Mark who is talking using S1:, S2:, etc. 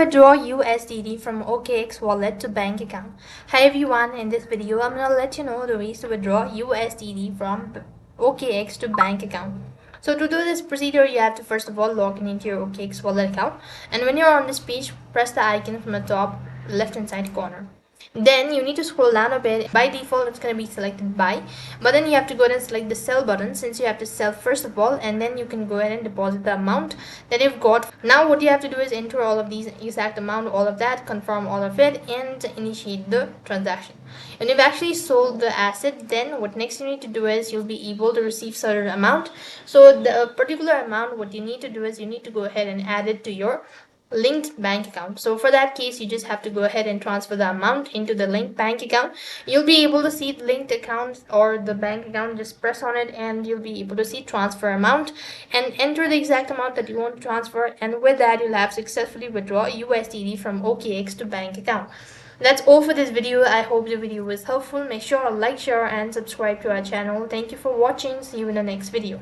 S1: withdraw USDT from OKX Wallet to bank account. Hi everyone, in this video I'm gonna let you know the ways to withdraw USDT from OKX to bank account. So to do this procedure, you have to first of all log in into your OKX Wallet account, and when you're on this page, press the icon from the top left hand side corner. Then you need to scroll down a bit. By default it's going to be selected buy, but then you have to go ahead and select the sell button, since you have to sell first of all, and then you can go ahead and deposit the amount that you've got. Now what you have to do is enter all of these exact amount, all of that, confirm all of it, and initiate the transaction. And you've actually sold the asset, then what next you need to do is you'll be able to receive certain amount. So the particular amount, what you need to do is you need to go ahead and add it to your linked bank account. So for that case, you just have to go ahead and transfer the amount into the linked bank account. You'll be able to see the linked account or the bank account, just press on it and you'll be able to see transfer amount and enter the exact amount that you want to transfer, and with that you'll have successfully withdraw USDT from OKX to bank account. That's all for this video. I hope the video was helpful. Make sure to like, share and subscribe to our channel. Thank you for watching. See you in the next video.